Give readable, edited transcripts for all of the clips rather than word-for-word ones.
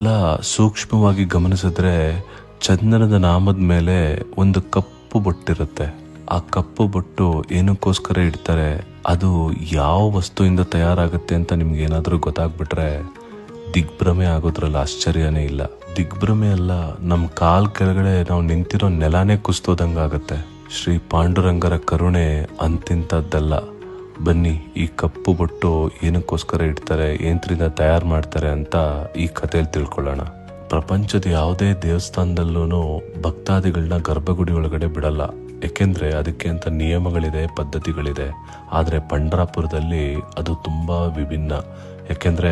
ಎಲ್ಲ ಸೂಕ್ಷ್ಮವಾಗಿ ಗಮನಿಸಿದ್ರೆ ಚಂದನದ ನಾಮದ ಮೇಲೆ ಒಂದು ಕಪ್ಪು ಬೊಟ್ಟಿರುತ್ತೆ. ಆ ಕಪ್ಪು ಬೊಟ್ಟು ಏನಕ್ಕೋಸ್ಕರ ಇಡ್ತಾರೆ, ಅದು ಯಾವ ವಸ್ತುವಿಂದ ತಯಾರಾಗುತ್ತೆ ಅಂತ ನಿಮ್ಗೆ ಏನಾದರೂ ಗೊತ್ತಾಗ್ಬಿಟ್ರೆ ದಿಗ್ಭ್ರಮೆ ಆಗೋದ್ರಲ್ಲಿ ಆಶ್ಚರ್ಯನೇ ಇಲ್ಲ. ದಿಗ್ಭ್ರಮೆ ಅಲ್ಲ, ನಮ್ಮ ಕಾಲ್ ಕೆಳಗಡೆ ನಾವು ನಿಂತಿರೋ ನೆಲಾನೇ ಕುಸ್ತೋದಂಗಾಗತ್ತೆ. ಶ್ರೀ ಪಾಂಡುರಂಗರ ಕರುಣೆ ಅಂತಿಂತದ್ದಲ್ಲ. ಬನ್ನಿ, ಈ ಕಪ್ಪು ಬೊಟ್ಟು ಏನಕ್ಕೋಸ್ಕರ ಇಡ್ತಾರೆ, ಏನ್ರಿಂದ ತಯಾರು ಮಾಡ್ತಾರೆ ಅಂತ ಈ ಕಥೆಯಲ್ಲಿ ತಿಳ್ಕೊಳ್ಳೋಣ. ಪ್ರಪಂಚದ ಯಾವುದೇ ದೇವಸ್ಥಾನದಲ್ಲೂ ಭಕ್ತಾದಿಗಳನ್ನ ಗರ್ಭಗುಡಿ ಒಳಗಡೆ ಬಿಡಲ್ಲ. ಏಕೆಂದ್ರೆ ಅದಕ್ಕೆ ಅಂತ ನಿಯಮಗಳಿದೆ, ಪದ್ಧತಿಗಳಿದೆ. ಆದರೆ ಪಂಢರಾಪುರದಲ್ಲಿ ಅದು ತುಂಬಾ ವಿಭಿನ್ನ. ಯಾಕೆಂದ್ರೆ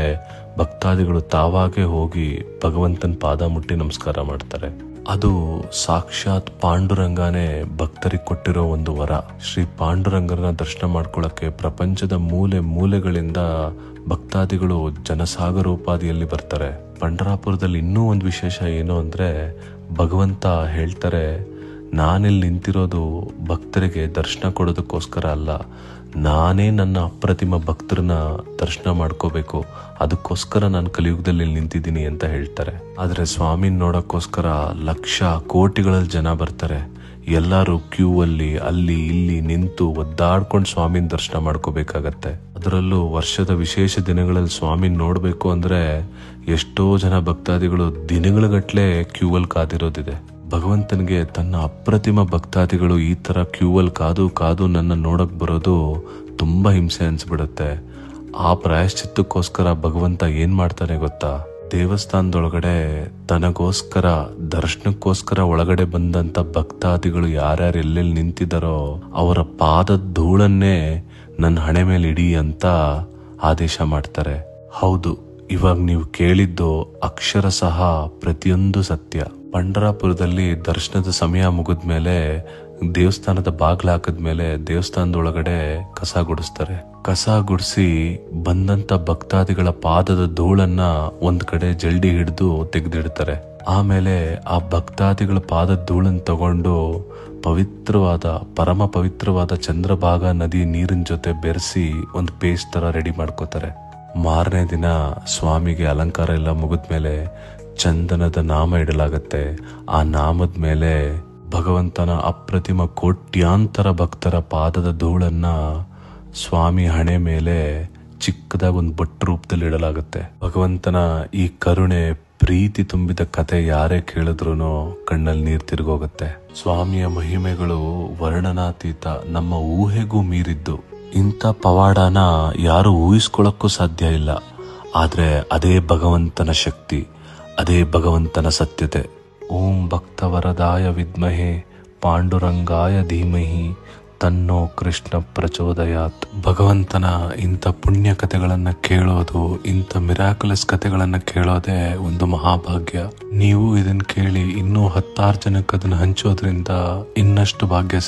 ಭಕ್ತಾದಿಗಳು ತಾವಾಗೇ ಹೋಗಿ ಭಗವಂತನ ಪಾದ ಮುಟ್ಟಿ ನಮಸ್ಕಾರ ಮಾಡ್ತಾರೆ. ಅದು ಸಾಕ್ಷಾತ್ ಪಾಂಡುರಂಗನೇ ಭಕ್ತರಿಗೆ ಕೊಟ್ಟಿರೋ ಒಂದು ವರ. ಶ್ರೀ ಪಾಂಡುರಂಗರನ್ನ ದರ್ಶನ ಮಾಡ್ಕೊಳ್ಳಕ್ಕೆ ಪ್ರಪಂಚದ ಮೂಲೆ ಮೂಲೆಗಳಿಂದ ಭಕ್ತಾದಿಗಳು ಜನಸಾಗರೋಪಾದಿಯಲ್ಲಿ ಬರ್ತಾರೆ. ಪಂಢರಾಪುರದಲ್ಲಿ ಇನ್ನೂ ಒಂದು ವಿಶೇಷ ಏನು ಅಂದ್ರೆ, ಭಗವಂತ ಹೇಳ್ತಾರೆ, ನಾನಿಲ್ಲಿ ನಿಂತಿರೋದು ಭಕ್ತರಿಗೆ ದರ್ಶನ ಕೊಡೋದಕ್ಕೋಸ್ಕರ ಅಲ್ಲ, ನಾನೇ ನನ್ನ ಅಪ್ರತಿಮ ಭಕ್ತರನ್ನ ದರ್ಶನ ಮಾಡ್ಕೋಬೇಕು, ಅದಕ್ಕೋಸ್ಕರ ನಾನು ಕಲಿಯುಗದಲ್ಲಿ ನಿಂತಿದ್ದೀನಿ ಅಂತ ಹೇಳ್ತಾರೆ. ಆದ್ರೆ ಸ್ವಾಮಿನ ನೋಡಕ್ಕೋಸ್ಕರ ಲಕ್ಷ ಕೋಟಿಗಳಲ್ಲಿ ಜನ ಬರ್ತಾರೆ. ಎಲ್ಲರೂ ಕ್ಯೂ ಅಲ್ಲಿ ಇಲ್ಲಿ ನಿಂತು ಒದ್ದಾಡ್ಕೊಂಡು ಸ್ವಾಮಿನ ದರ್ಶನ ಮಾಡ್ಕೋಬೇಕಾಗತ್ತೆ. ಅದರಲ್ಲೂ ವರ್ಷದ ವಿಶೇಷ ದಿನಗಳಲ್ಲಿ ಸ್ವಾಮಿನ ನೋಡ್ಬೇಕು ಅಂದ್ರೆ ಎಷ್ಟೋ ಜನ ಭಕ್ತಾದಿಗಳು ದಿನಗಳಗಟ್ಲೆ ಕ್ಯೂ ಅಲ್ಲಿ ಕಾದಿರೋದಿದೆ. ಭಗವಂತನಿಗೆ ತನ್ನ ಅಪ್ರತಿಮ ಭಕ್ತಾದಿಗಳು ಈ ತರ ಕ್ಯೂ ಅಲ್ಲಿ ಕಾದು ನನ್ನ ನೋಡಕ್ ಬರೋದು ತುಂಬಾ ಹಿಂಸೆ ಅನ್ಸ್ಬಿಡುತ್ತೆ. ಆ ಪ್ರಾಯಶ್ಚಿತ್ತಕ್ಕೋಸ್ಕರ ಭಗವಂತ ಏನ್ ಮಾಡ್ತಾನೆ ಗೊತ್ತಾ, ದೇವಸ್ಥಾನದೊಳಗಡೆ ತನಗೋಸ್ಕರ ದರ್ಶನಕ್ಕೋಸ್ಕರ ಒಳಗಡೆ ಬಂದಂತ ಭಕ್ತಾದಿಗಳು ಯಾರ್ಯಾರು ಎಲ್ಲೆಲ್ಲಿ ನಿಂತಿದ್ದಾರೋ ಅವರ ಪಾದದ ಧೂಳನ್ನೇ ನನ್ನ ಹಣೆ ಮೇಲೆ ಇಡಿ ಅಂತ ಆದೇಶ ಮಾಡ್ತಾರೆ. ಹೌದು, ಇವಾಗ ನೀವು ಕೇಳಿದ್ದು ಅಕ್ಷರ ಸಹ ಪ್ರತಿಯೊಂದು ಸತ್ಯ. ಪಂಢರಾಪುರದಲ್ಲಿ ದರ್ಶನದ ಸಮಯ ಮುಗಿದ್ಮೇಲೆ ದೇವಸ್ಥಾನದ ಬಾಗ್ಲ ಹಾಕಿದ್ಮೇಲೆ ದೇವಸ್ಥಾನದೊಳಗಡೆ ಕಸ ಗುಡಿಸ್ತಾರೆ. ಕಸ ಗುಡಿಸಿ ಬಂದಂತ ಭಕ್ತಾದಿಗಳ ಪಾದದ ಧೂಳನ್ನ ಒಂದ್ ಕಡೆ ಜಲ್ಡಿ ಹಿಡಿದು ತೆಗೆದಿಡ್ತಾರೆ. ಆಮೇಲೆ ಆ ಭಕ್ತಾದಿಗಳ ಪಾದದ ಧೂಳನ್ನ ತಗೊಂಡು ಪರಮ ಪವಿತ್ರವಾದ ಚಂದ್ರಭಾಗ ನದಿ ನೀರಿನ ಜೊತೆ ಬೆರೆಸಿ ಒಂದು ಪೇಸ್ಟ್ ತರ ರೆಡಿ ಮಾಡ್ಕೋತಾರೆ. ಮಾರನೇ ದಿನ ಸ್ವಾಮಿಗೆ ಅಲಂಕಾರ ಎಲ್ಲ ಮುಗಿದ್ಮೇಲೆ ಚಂದನದ ನಾಮ ಇಡಲಾಗತ್ತೆ. ಆ ನಾಮದ ಮೇಲೆ ಭಗವಂತನ ಅಪ್ರತಿಮ ಕೋಟ್ಯಾಂತರ ಭಕ್ತರ ಪಾದದ ಧೂಳನ್ನ ಸ್ವಾಮಿ ಹಣೆ ಮೇಲೆ ಚಿಕ್ಕದಾಗಿ ಒಂದು ಬೊಟ್ಟು ರೂಪದಲ್ಲಿ ಇಡಲಾಗುತ್ತೆ. ಭಗವಂತನ ಈ ಕರುಣೆ ಪ್ರೀತಿ ತುಂಬಿದ ಕತೆ ಯಾರೇ ಕೇಳಿದ್ರು ಕಣ್ಣಲ್ಲಿ ನೀರು ತಿರುಗೋಗುತ್ತೆ. ಸ್ವಾಮಿಯ ಮಹಿಮೆಗಳು ವರ್ಣನಾತೀತ, ನಮ್ಮ ಊಹೆಗೂ ಮೀರಿದ್ದು. ಇಂಥ ಪವಾಡನ ಯಾರು ಊಹಿಸ್ಕೊಳ್ಳಕ್ಕೂ ಸಾಧ್ಯ ಇಲ್ಲ. ಆದ್ರೆ ಅದೇ ಭಗವಂತನ ಶಕ್ತಿ, ಅದೇ ಭಗವಂತನ ಸತ್ಯತೆ. ಓಂ ಭಕ್ತವರದಾಯ ವಿದ್ಮಹೆ ಪಾಂಡುರಂಗಾಯ ಧೀಮಹಿ ತನ್ನೋ ಕೃಷ್ಣ ಪ್ರಚೋದಯಾತ್. ಭಗವಂತನ ಇಂಥ ಪುಣ್ಯ ಕಥೆಗಳನ್ನ ಕೇಳೋದು, ಇಂಥ ಮಿರಾಕುಲಸ್ ಕಥೆಗಳನ್ನ ಕೇಳೋದೇ ಒಂದು ಮಹಾಭಾಗ್ಯ. ನೀವು ಇದನ್ನ ಕೇಳಿ ಇನ್ನೂ 10 ಜನಕ್ಕೆ ಅದನ್ನ ಹಂಚೋದ್ರಿಂದ ಇನ್ನಷ್ಟು ಭಾಗ್ಯ